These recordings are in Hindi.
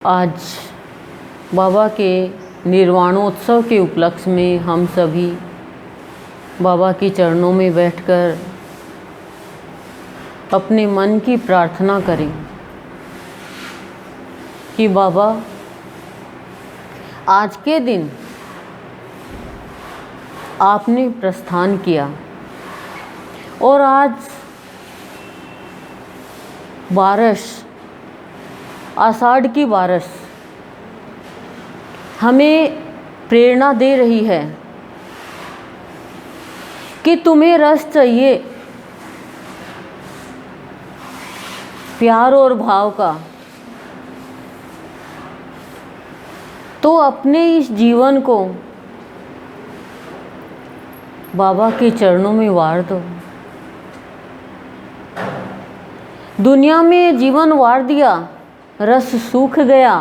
आज बाबा के निर्वाणोत्सव के उपलक्ष्य में हम सभी बाबा के चरणों में बैठकर अपने मन की प्रार्थना करें कि बाबा आज के दिन आपने प्रस्थान किया और आज बारिश, आषाढ़ की बारिश हमें प्रेरणा दे रही है कि तुम्हें रस चाहिए प्यार और भाव का, तो अपने इस जीवन को बाबा के चरणों में वार दो। दुनिया में जीवन वार दिया, रस सूख गया।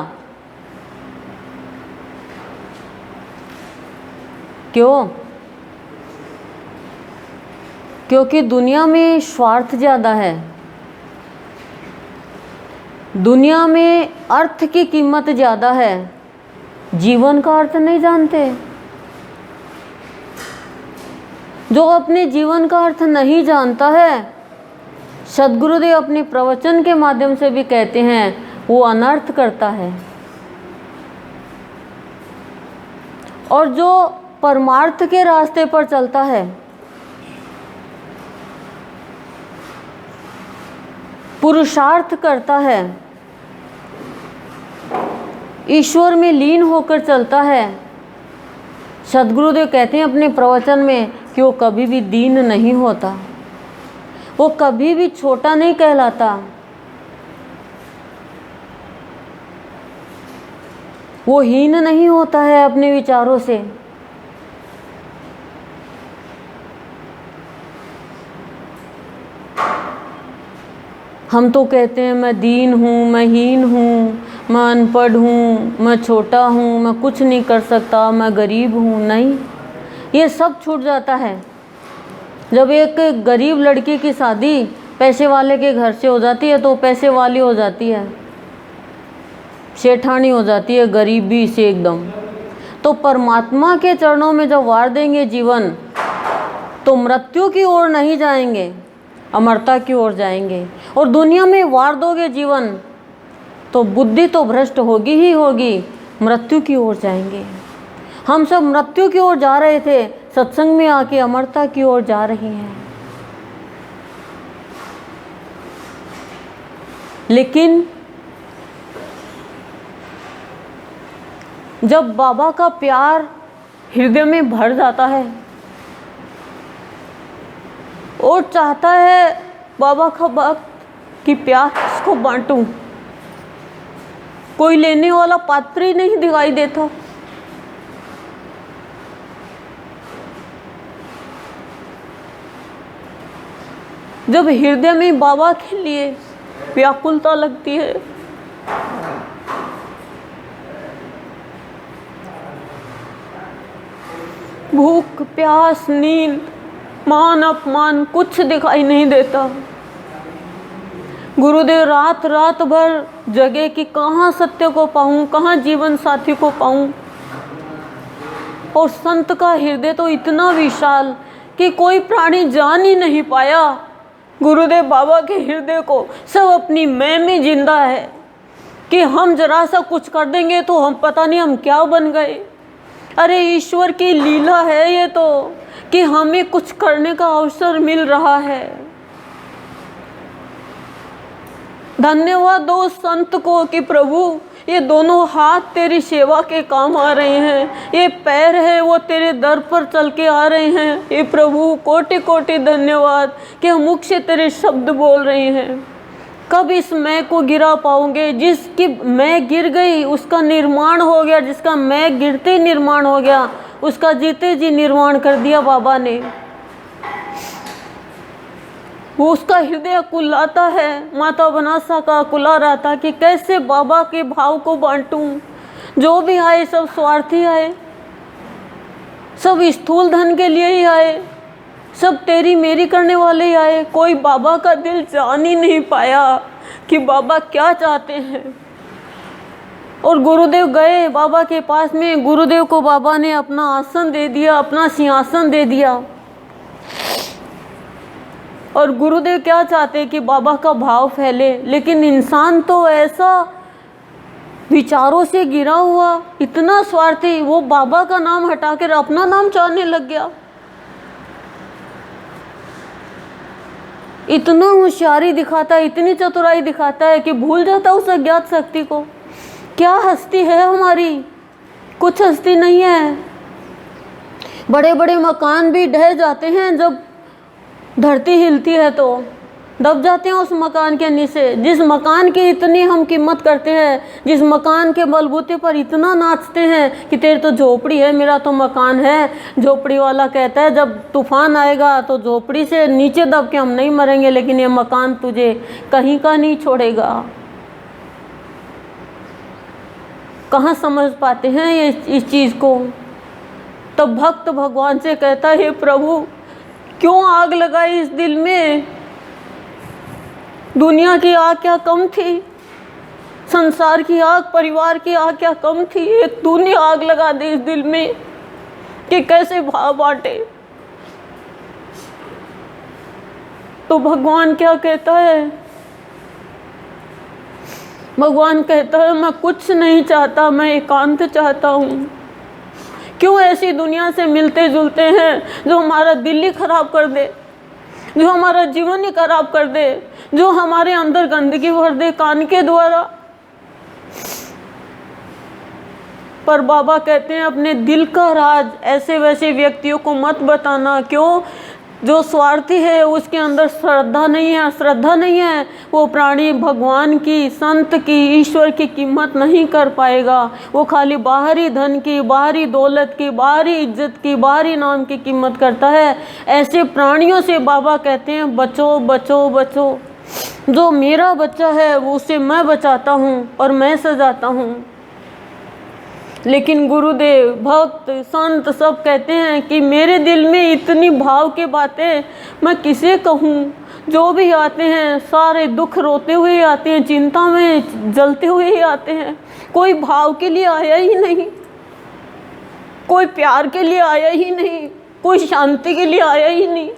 क्यों? क्योंकि दुनिया में स्वार्थ ज़्यादा है, दुनिया में अर्थ की कीमत ज़्यादा है, जीवन का अर्थ नहीं जानते। जो अपने जीवन का अर्थ नहीं जानता है, सद्गुरुदेव अपने प्रवचन के माध्यम से भी कहते हैं, वो अनर्थ करता है। और जो परमार्थ के रास्ते पर चलता है, पुरुषार्थ करता है, ईश्वर में लीन होकर चलता है, सद्गुरुदेव कहते हैं अपने प्रवचन में कि वो कभी भी दीन नहीं होता, वो कभी भी छोटा नहीं कहलाता, वो हीन नहीं होता है अपने विचारों से। हम तो कहते हैं मैं दीन हूँ, मैं हीन हूँ, मैं अनपढ़ हूँ, मैं छोटा हूँ, मैं कुछ नहीं कर सकता, मैं गरीब हूँ। नहीं, ये सब छूट जाता है जब एक गरीब लड़की की शादी पैसे वाले के घर से हो जाती है, तो पैसे वाली हो जाती है, सेठानी हो जाती है, गरीबी से एकदम। तो परमात्मा के चरणों में जब वार देंगे जीवन, तो मृत्यु की ओर नहीं जाएंगे, अमरता की ओर जाएंगे। और दुनिया में वार दोगे जीवन, तो बुद्धि तो भ्रष्ट होगी ही होगी, मृत्यु की ओर जाएंगे। हम सब मृत्यु की ओर जा रहे थे, सत्संग में आके अमरता की ओर जा रही हैं। लेकिन जब बाबा का प्यार हृदय में भर जाता है और चाहता है बाबा का भक्त कि प्यार इसको बांटूं, कोई लेने वाला पात्र ही नहीं दिखाई देता। जब हृदय में बाबा के लिए व्याकुलता लगती है, भूख प्यास नींद मान अपमान कुछ दिखाई नहीं देता। गुरुदेव रात रात भर जगे कि कहाँ सत्य को पाऊँ, कहाँ जीवन साथी को पाऊँ। और संत का हृदय तो इतना विशाल कि कोई प्राणी जान ही नहीं पाया गुरुदेव बाबा के हृदय को। सब अपनी मैं में जिंदा है कि हम जरा सा कुछ कर देंगे तो हम पता नहीं हम क्या बन गए। अरे ईश्वर की लीला है ये तो, कि हमें कुछ करने का अवसर मिल रहा है। धन्यवाद दो संत को कि प्रभु ये दोनों हाथ तेरी सेवा के काम आ रहे हैं, ये पैर है वो तेरे दर पर चल के आ रहे हैं। ये प्रभु कोटि कोटि धन्यवाद कि हम मुख से तेरे शब्द बोल रहे हैं। कब इस मैं को गिरा पाओगे? जिसकी मैं गिर गई उसका निर्माण हो गया, जिसका मैं गिरते निर्माण हो गया, उसका जीते जी निर्माण कर दिया बाबा ने। वो उसका हृदय कुल्लाता है, माता बनासा का कुला रहा था कि कैसे बाबा के भाव को बांटूं। जो भी आए सब स्वार्थी आए, सब स्थूल धन के लिए ही आए, सब तेरी मेरी करने वाले ही आए। कोई बाबा का दिल जान ही नहीं पाया कि बाबा क्या चाहते हैं। और गुरुदेव गए बाबा के पास में। गुरुदेव को बाबा ने अपना आसन दे दिया, अपना सिंहासन दे दिया। और गुरुदेव क्या चाहते कि बाबा का भाव फैले, लेकिन इंसान तो ऐसा विचारों से गिरा हुआ, इतना स्वार्थी, वो बाबा का नाम हटाकर अपना नाम चाहने लग गया। इतना होशियारी दिखाता है, इतनी चतुराई दिखाता है कि भूल जाता उस अज्ञात शक्ति को। क्या हस्ती है हमारी? कुछ हस्ती नहीं है। बड़े बड़े मकान भी ढह जाते हैं, जब धरती हिलती है तो दब जाते हैं उस मकान के नीचे। जिस मकान की इतनी हम कीमत करते हैं, जिस मकान के बलबूते पर इतना नाचते हैं कि तेरी तो झोपड़ी है, मेरा तो मकान है। झोपड़ी वाला कहता है जब तूफान आएगा तो झोपड़ी से नीचे दब के हम नहीं मरेंगे, लेकिन ये मकान तुझे कहीं का नहीं छोड़ेगा। कहाँ समझ पाते हैं ये इस चीज़ को? तब भक्त भगवान से कहता है, हे प्रभु, क्यों आग लगाई इस दिल में? दुनिया की आग क्या कम थी? संसार की आग, परिवार की आग क्या कम थी? एक तूने आग लगा दी इस दिल में कि कैसे भाव बांटे। तो भगवान क्या कहता है? भगवान कहता है, मैं कुछ नहीं चाहता, मैं एकांत चाहता हूँ। क्यों ऐसी दुनिया से मिलते जुलते हैं जो हमारा दिल ही खराब कर दे, जो हमारा जीवन ही खराब कर दे, जो हमारे अंदर गंदगी भर दे कान के द्वारा। पर बाबा कहते हैं अपने दिल का राज ऐसे वैसे व्यक्तियों को मत बताना। क्यों? जो स्वार्थी है उसके अंदर श्रद्धा नहीं है। श्रद्धा नहीं है, वो प्राणी भगवान की, संत की, ईश्वर की कीमत नहीं कर पाएगा। वो खाली बाहरी धन की, बाहरी दौलत की, बाहरी इज्जत की, बाहरी नाम की कीमत करता है। ऐसे प्राणियों से बाबा कहते हैं बचो बचो बचो। जो मेरा बच्चा है वो उसे मैं बचाता हूँ और मैं सजाता हूँ। लेकिन गुरुदेव, भक्त, संत सब कहते हैं कि मेरे दिल में इतनी भाव की बातें मैं किसे कहूँ। जो भी आते हैं सारे दुख रोते हुए आते हैं, चिंता में जलते हुए ही आते हैं। कोई भाव के लिए आया ही नहीं, कोई प्यार के लिए आया ही नहीं, कोई शांति के लिए आया ही नहीं।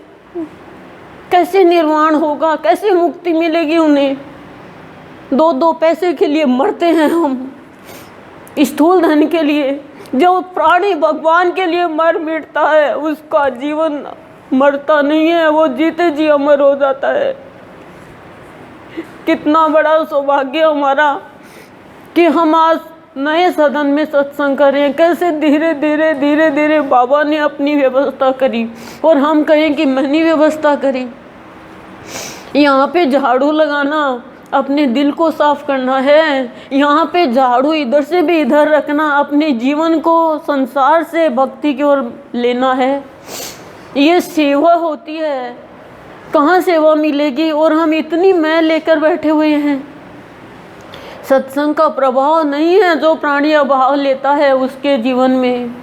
कैसे निर्वाण होगा? कैसे मुक्ति मिलेगी उन्हें? दो दो पैसे के लिए मरते हैं हम, स्थूल धन के लिए। जो प्राणी भगवान के लिए मर मिटता है उसका जीवन मरता नहीं है, वो जीते जी अमर हो जाता है। कितना बड़ा सौभाग्य हमारा कि हम आज नए सदन में सत्संग करें। कैसे धीरे धीरे धीरे धीरे बाबा ने अपनी व्यवस्था करी और हम कहें कि मैंने व्यवस्था करी। यहाँ पे झाड़ू लगाना अपने दिल को साफ करना है, यहाँ पे झाड़ू इधर से भी इधर रखना, अपने जीवन को संसार से भक्ति की ओर लेना है। ये सेवा होती है। कहाँ सेवा मिलेगी? और हम इतनी मैल लेकर बैठे हुए हैं। सत्संग का प्रभाव नहीं है जो प्राणी अभाव लेता है उसके जीवन में।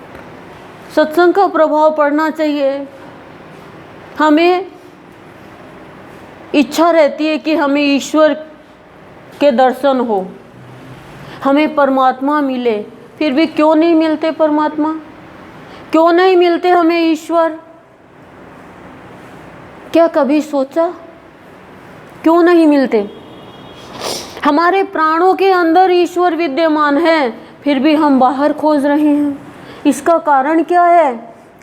सत्संग का प्रभाव पड़ना चाहिए। हमें इच्छा रहती है कि हमें ईश्वर के दर्शन हो, हमें परमात्मा मिले, फिर भी क्यों नहीं मिलते परमात्मा? क्यों नहीं मिलते हमें ईश्वर? क्या कभी सोचा क्यों नहीं मिलते? हमारे प्राणों के अंदर ईश्वर विद्यमान है, फिर भी हम बाहर खोज रहे हैं। इसका कारण क्या है?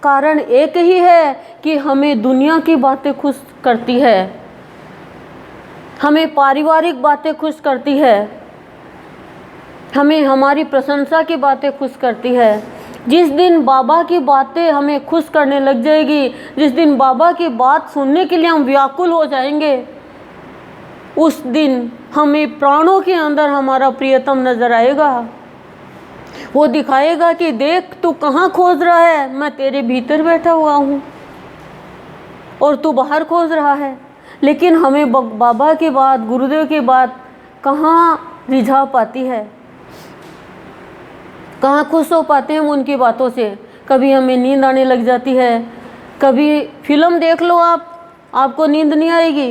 कारण एक ही है कि हमें दुनिया की बातें खुश करती है, हमें पारिवारिक बातें खुश करती है, हमें हमारी प्रशंसा की बातें खुश करती है। जिस दिन बाबा की बातें हमें खुश करने लग जाएगी, जिस दिन बाबा की बात सुनने के लिए हम व्याकुल हो जाएंगे, उस दिन हमें प्राणों के अंदर हमारा प्रियतम नजर आएगा। वो दिखाएगा कि देख तू कहाँ खोज रहा है, मैं तेरे भीतर बैठा हुआ हूँ और तू बाहर खोज रहा है। लेकिन हमें बाबा की बात, गुरुदेव की बात कहाँ रिझा पाती है, कहाँ खुश हो पाते हैं हम उनकी बातों से। कभी हमें नींद आने लग जाती है, कभी फिल्म देख लो आपको नींद नहीं आएगी।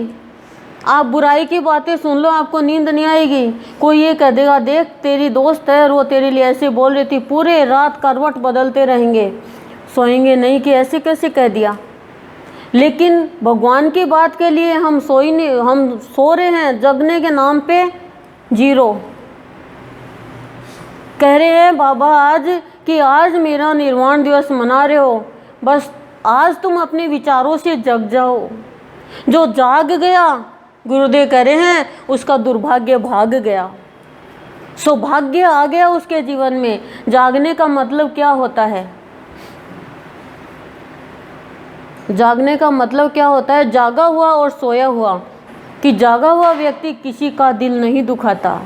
आप बुराई की बातें सुन लो, आपको नींद नहीं आएगी। कोई ये कह देगा, देख तेरी दोस्त है और वो तेरे लिए ऐसे बोल रही थी, पूरे रात करवट बदलते रहेंगे, सोएंगे नहीं कि ऐसे कैसे कह दिया। लेकिन भगवान की बात के लिए हम सो रहे हैं, जगने के नाम पे जीरो। कह रहे हैं बाबा आज कि आज मेरा निर्वाण दिवस मना रहे हो, बस आज तुम अपने विचारों से जग जाओ। जो जाग गया, गुरुदेव कह रहे हैं, उसका दुर्भाग्य भाग गया, सौभाग्य आ गया उसके जीवन में। जागने का मतलब क्या होता है? जागने का मतलब क्या होता है? जागा हुआ और सोया हुआ। कि जागा हुआ व्यक्ति किसी का दिल नहीं दुखाता,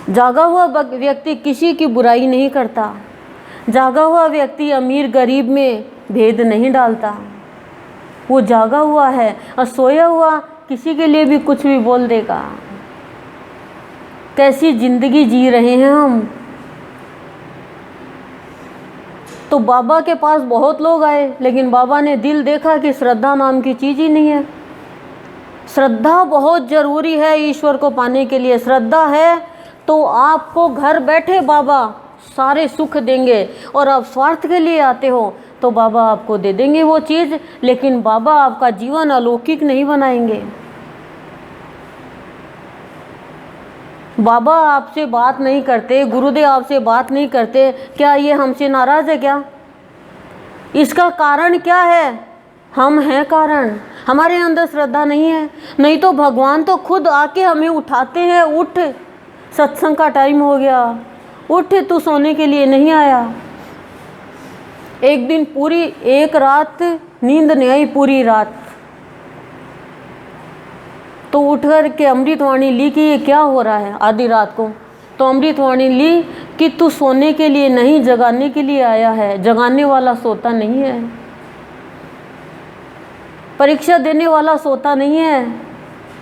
जागा हुआ व्यक्ति किसी की बुराई नहीं करता, जागा हुआ व्यक्ति अमीर गरीब में भेद नहीं डालता, वो जागा हुआ है। और सोया हुआ किसी के लिए भी कुछ भी बोल देगा। कैसी जिंदगी जी रहे हैं हम। तो बाबा के पास बहुत लोग आए, लेकिन बाबा ने दिल देखा कि श्रद्धा नाम की चीज़ ही नहीं है। श्रद्धा बहुत ज़रूरी है ईश्वर को पाने के लिए। श्रद्धा है तो आपको घर बैठे बाबा सारे सुख देंगे, और आप स्वार्थ के लिए आते हो तो बाबा आपको दे देंगे वो चीज़, लेकिन बाबा आपका जीवन अलौकिक नहीं बनाएंगे। बाबा आपसे बात नहीं करते, गुरुदेव आपसे बात नहीं करते, क्या ये हमसे नाराज़ है क्या? इसका कारण क्या है? हम हैं कारण। हमारे अंदर श्रद्धा नहीं है। नहीं तो भगवान तो खुद आके हमें उठाते हैं, उठ सत्संग का टाइम हो गया, उठ तू सोने के लिए नहीं आया। एक दिन पूरी एक रात नींद नहीं आई, पूरी रात। तो उठकर के अमृतवाणी ली कि ये क्या हो रहा है आधी रात को। तो अमृतवाणी ली कि तू सोने के लिए नहीं, जगाने के लिए आया है। जगाने वाला सोता नहीं है, परीक्षा देने वाला सोता नहीं है,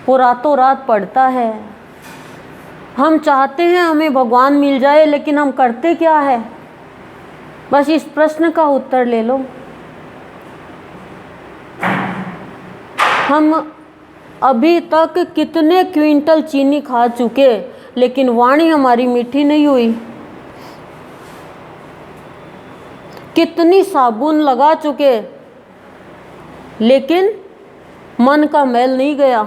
वो रातों रात पढ़ता है। हम चाहते हैं हमें भगवान मिल जाए, लेकिन हम करते क्या है? बस इस प्रश्न का उत्तर ले लो। हम अभी तक कितने क्विंटल चीनी खा चुके, लेकिन वाणी हमारी मीठी नहीं हुई। कितनी साबुन लगा चुके, लेकिन मन का मैल नहीं गया।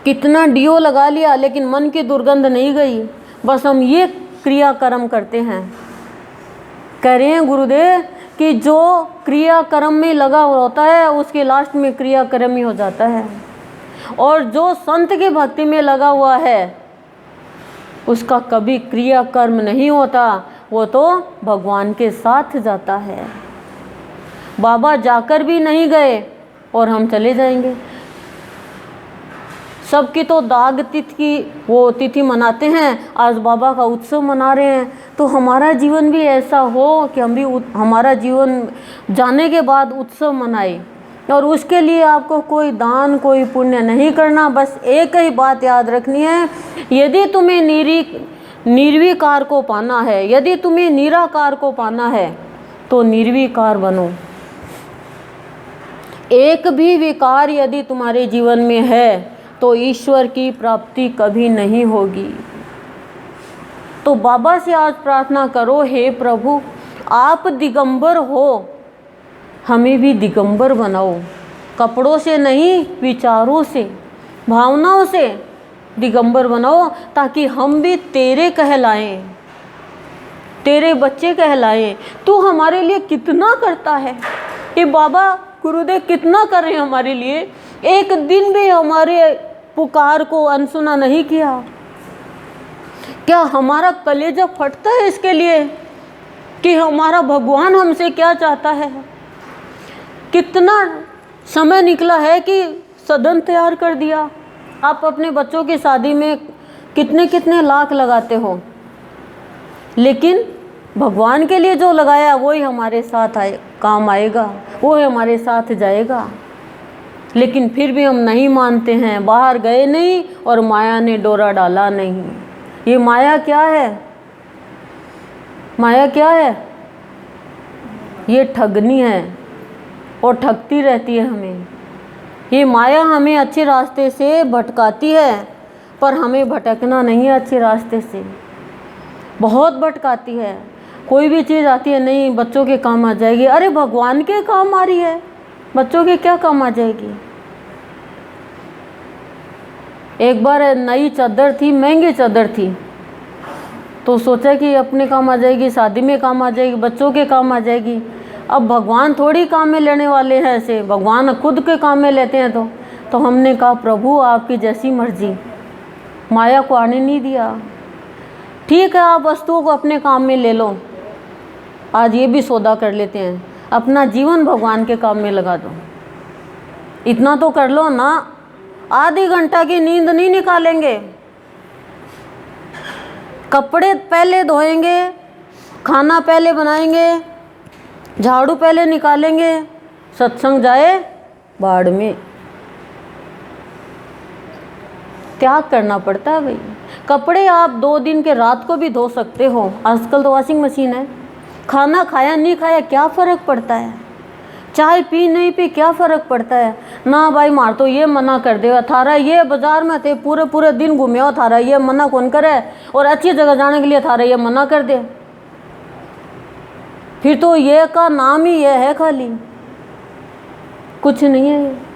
कितना डियो लगा लिया, लेकिन मन की दुर्गंध नहीं गई। बस हम ये क्रियाक्रम करते हैं। कह रहे हैं गुरुदेव कि जो क्रियाक्रम में लगा होता है उसके लास्ट में क्रियाक्रम ही हो जाता है, और जो संत की भक्ति में लगा हुआ है उसका कभी क्रियाकर्म नहीं होता, वो तो भगवान के साथ जाता है। बाबा जाकर भी नहीं गए और हम चले जाएंगे। सबकी तो दाग तिथि की वो तिथि मनाते हैं, आज बाबा का उत्सव मना रहे हैं। तो हमारा जीवन भी ऐसा हो कि हम भी हमारा जीवन जाने के बाद उत्सव मनाए। और उसके लिए आपको कोई दान कोई पुण्य नहीं करना, बस एक ही बात याद रखनी है, यदि तुम्हें निर्विकार को पाना है, यदि तुम्हें निराकार को पाना है तो निर्विकार बनो। एक भी विकार यदि तुम्हारे जीवन में है तो ईश्वर की प्राप्ति कभी नहीं होगी। तो बाबा से आज प्रार्थना करो, हे प्रभु आप दिगंबर हो, हमें भी दिगंबर बनाओ। कपड़ों से नहीं, विचारों से, भावनाओं से दिगंबर बनाओ, ताकि हम भी तेरे कहलाएं, तेरे बच्चे कहलाएं। तू हमारे लिए कितना करता है, ये बाबा गुरुदेव कितना कर रहे हैं हमारे लिए। एक दिन भी हमारे पुकार को अनसुना नहीं किया। क्या हमारा कलेजा फटता है इसके लिए कि हमारा भगवान हमसे क्या चाहता है। कितना समय निकला है कि सदन तैयार कर दिया। आप अपने बच्चों की शादी में कितने कितने लाख लगाते हो, लेकिन भगवान के लिए जो लगाया वही हमारे साथ काम आएगा, वो हमारे साथ जाएगा। लेकिन फिर भी हम नहीं मानते हैं, बाहर गए नहीं और माया ने डोरा डाला नहीं। ये माया क्या है? माया क्या है? ये ठगनी है। और ठगती रहती है हमें। ये माया हमें अच्छे रास्ते से भटकाती है, पर हमें भटकना नहीं है अच्छे रास्ते से, बहुत भटकाती है। कोई भी चीज़ आती है, नहीं बच्चों के काम आ जाएगी, अरे भगवान के काम आ रही है, बच्चों के क्या काम आ जाएगी। एक बार नई चादर थी, महंगी चादर थी, तो सोचा कि अपने काम आ जाएगी, शादी में काम आ जाएगी, बच्चों के काम आ जाएगी। अब भगवान थोड़ी काम में लेने वाले हैं, ऐसे भगवान खुद के काम में लेते हैं। तो हमने कहा प्रभु आपकी जैसी मर्जी, माया को आने नहीं दिया। ठीक है, आप वस्तुओं को अपने काम में ले लो, आज ये भी सौदा कर लेते हैं, अपना जीवन भगवान के काम में लगा दो। इतना तो कर लो ना, आधी घंटा की नींद नहीं निकालेंगे, कपड़े पहले धोएंगे, खाना पहले बनाएंगे, झाड़ू पहले निकालेंगे, सत्संग जाए बाढ़ में। त्याग करना पड़ता है भाई। कपड़े आप 2 दिन के रात को भी धो सकते हो, आजकल तो वॉशिंग मशीन है। खाना खाया नहीं खाया क्या फ़र्क पड़ता है, चाय पी नहीं पी क्या फ़र्क पड़ता है। ना भाई मार तो ये मना कर दे, थारा ये बाजार में थे पूरे पूरे दिन घूमे हो, थारा ये मना कौन करे, और अच्छी जगह जाने के लिए थारा ये मना कर दे, फिर तो ये का नाम ही ये है, खाली कुछ नहीं है।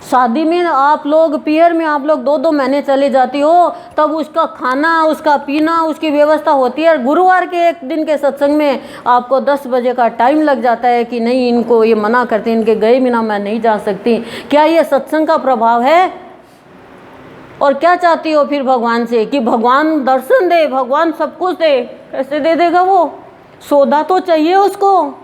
शादी में आप लोग, पियर में आप लोग 2-2 महीने चले जाती हो, तब उसका खाना, उसका पीना, उसकी व्यवस्था होती है। गुरुवार के एक दिन के सत्संग में आपको 10 बजे का टाइम लग जाता है कि नहीं इनको ये मना करते, इनके गए बिना मैं नहीं जा सकती। क्या ये सत्संग का प्रभाव है? और क्या चाहती हो फिर भगवान से कि भगवान दर्शन दे, भगवान सब कुछ दे? कैसे दे देगा वो? सौदा तो चाहिए उसको।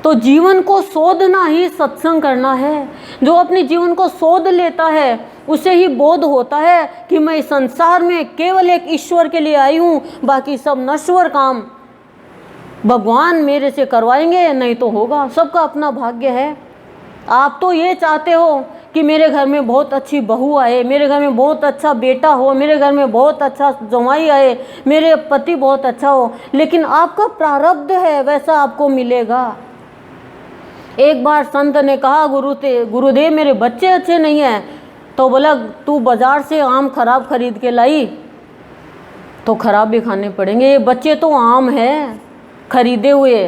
तो जीवन को शोधना ही सत्संग करना है। जो अपने जीवन को शोध लेता है उसे ही बोध होता है कि मैं इस संसार में केवल एक ईश्वर के लिए आई हूँ, बाकी सब नश्वर काम भगवान मेरे से करवाएंगे, नहीं तो होगा। सबका अपना भाग्य है। आप तो ये चाहते हो कि मेरे घर में बहुत अच्छी बहू आए, मेरे घर में बहुत अच्छा बेटा हो, मेरे घर में बहुत अच्छा जमाई आए, मेरे पति बहुत अच्छा हो, लेकिन आपका प्रारब्ध है वैसा आपको मिलेगा। एक बार संत ने कहा गुरुदेव मेरे बच्चे अच्छे नहीं हैं, तो बोला तू बाजार से आम खराब खरीद के लाई तो खराब भी खाने पड़ेंगे, ये बच्चे तो आम है खरीदे हुए,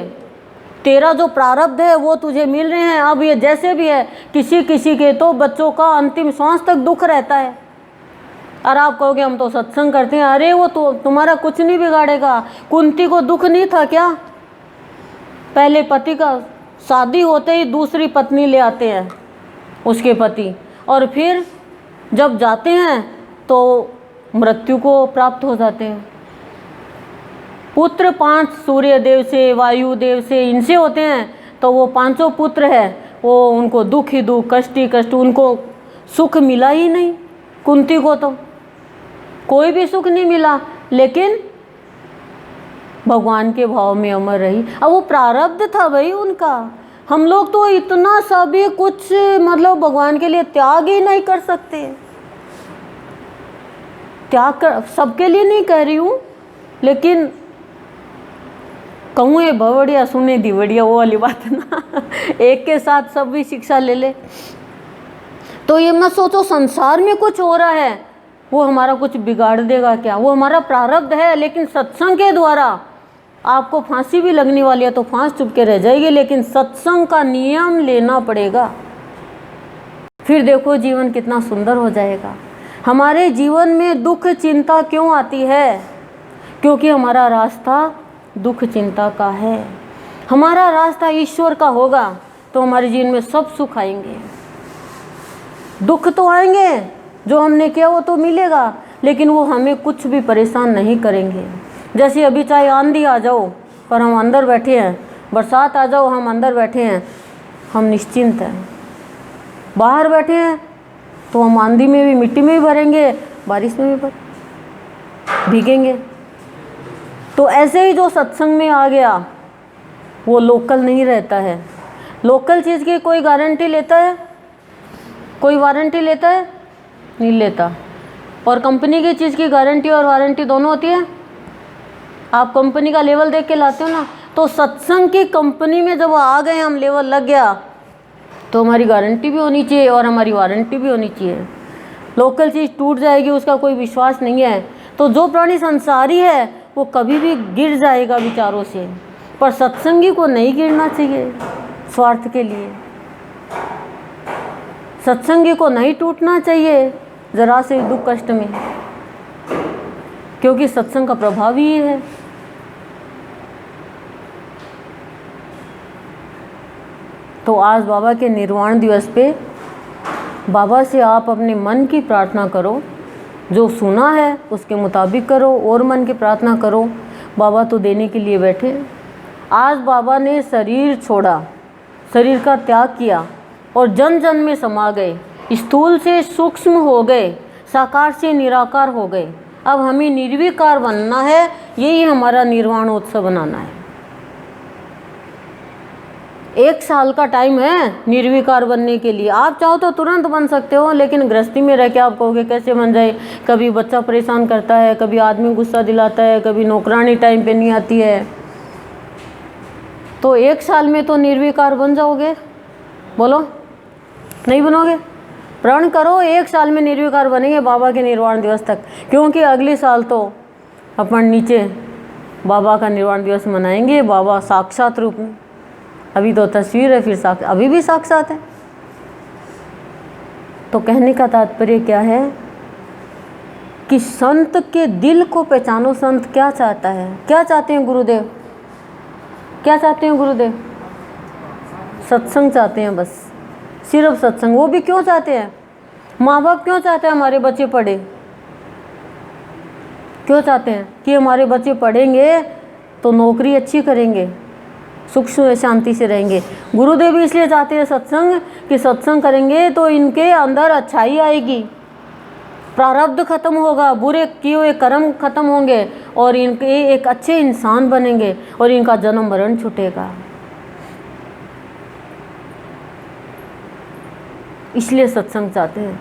तेरा जो प्रारब्ध है वो तुझे मिल रहे हैं। अब ये जैसे भी है, किसी किसी के तो बच्चों का अंतिम श्वास तक दुख रहता है, और आप कहोगे हम तो सत्संग करते हैं, अरे वो तो तुम्हारा कुछ नहीं बिगाड़ेगा। कुंती को दुख नहीं था क्या? पहले पति का शादी होते ही दूसरी पत्नी ले आते हैं उसके पति, और फिर जब जाते हैं तो मृत्यु को प्राप्त हो जाते हैं। पुत्र 5 सूर्य देव से, वायु देव से, इनसे होते हैं, तो वो 5 पुत्र है, वो उनको दुख ही दुख, कष्ट ही कष्ट, उनको सुख मिला ही नहीं। कुंती को तो कोई भी सुख नहीं मिला, लेकिन भगवान के भाव में अमर रही। अब वो प्रारब्ध था भाई उनका। हम लोग तो इतना सभी कुछ मतलब भगवान के लिए त्याग ही नहीं कर सकते। त्याग कर सबके लिए नहीं कह रही हूँ, लेकिन कहूँ ये बवड़िया सुने दिवड़िया, वो वाली बात ना एक के साथ सब भी शिक्षा ले ले। तो ये मत सोचो संसार में कुछ हो रहा है वो हमारा कुछ बिगाड़ देगा क्या, वो हमारा प्रारब्ध है। लेकिन सत्संग के द्वारा आपको फांसी भी लगने वाली है तो फांस चुपके रह जाएगी, लेकिन सत्संग का नियम लेना पड़ेगा, फिर देखो जीवन कितना सुंदर हो जाएगा। हमारे जीवन में दुख चिंता क्यों आती है? क्योंकि हमारा रास्ता दुख चिंता का है। हमारा रास्ता ईश्वर का होगा तो हमारे जीवन में सब सुख आएंगे। दुख तो आएंगे, जो हमने किया वो तो मिलेगा, लेकिन वो हमें कुछ भी परेशान नहीं करेंगे। जैसे अभी चाहे आंधी आ जाओ पर हम अंदर बैठे हैं, बरसात आ जाओ हम अंदर बैठे हैं, हम निश्चिंत हैं। बाहर बैठे हैं तो हम आंधी में भी मिट्टी में भी भरेंगे, बारिश में भी भीगेंगे। तो ऐसे ही जो सत्संग में आ गया वो लोकल नहीं रहता है। लोकल चीज़ की कोई गारंटी लेता है? कोई वारंटी लेता है? नहीं लेता। और कंपनी की चीज़ की गारंटी और वारंटी दोनों होती है। आप कंपनी का लेवल देख के लाते हो ना, तो सत्संग की कंपनी में जब आ गए, हम लेवल लग गया, तो हमारी गारंटी भी होनी चाहिए और हमारी वारंटी भी होनी चाहिए। लोकल चीज़ टूट जाएगी, उसका कोई विश्वास नहीं है। तो जो प्राणी संसारी है वो कभी भी गिर जाएगा विचारों से, पर सत्संगी को नहीं गिरना चाहिए स्वार्थ के लिए। सत्संगी को नहीं टूटना चाहिए जरा से दुख कष्ट में, क्योंकि सत्संग का प्रभाव ही है। तो आज बाबा के निर्वाण दिवस पे बाबा से आप अपने मन की प्रार्थना करो, जो सुना है उसके मुताबिक करो और मन की प्रार्थना करो। बाबा तो देने के लिए बैठे। आज बाबा ने शरीर छोड़ा, शरीर का त्याग किया और जन जन में समा गए, स्थूल से सूक्ष्म हो गए, साकार से निराकार हो गए। अब हमें निर्विकार बनना है, यही हमारा निर्वाणोत्सव बनाना है। 1 साल का टाइम है निर्विकार बनने के लिए। आप चाहो तो तुरंत बन सकते हो, लेकिन गृहस्थी में रह के आप कहोगे कैसे बन जाए। कभी बच्चा परेशान करता है, कभी आदमी गुस्सा दिलाता है, कभी नौकरानी टाइम पे नहीं आती है। तो 1 साल में तो निर्विकार बन जाओगे? बोलो, नहीं बनोगे? प्रण करो 1 साल में निर्विकार बनेंगे बाबा के निर्वाण दिवस तक, क्योंकि अगले साल तो अपन नीचे बाबा का निर्वाण दिवस मनाएंगे, बाबा साक्षात रूप में। अभी तो तस्वीर है, फिर अभी भी साक्षात है। तो कहने का तात्पर्य क्या है कि संत के दिल को पहचानो। संत क्या चाहता है? क्या चाहते हैं गुरुदेव? क्या चाहते हैं गुरुदेव? सत्संग चाहते हैं, बस सिर्फ सत्संग। वो भी क्यों चाहते हैं? माँ बाप क्यों चाहते हैं हमारे बच्चे पढ़े? क्यों चाहते हैं कि हमारे बच्चे पढ़ेंगे तो नौकरी अच्छी करेंगे, सुख शांति से रहेंगे। गुरुदेव भी इसलिए चाहते हैं सत्संग, कि सत्संग करेंगे तो इनके अंदर अच्छाई आएगी, प्रारब्ध खत्म होगा, बुरे किए हुए कर्म खत्म होंगे और इनके एक अच्छे इंसान बनेंगे और इनका जन्म मरण छूटेगा। इसलिए सत्संग चाहते हैं।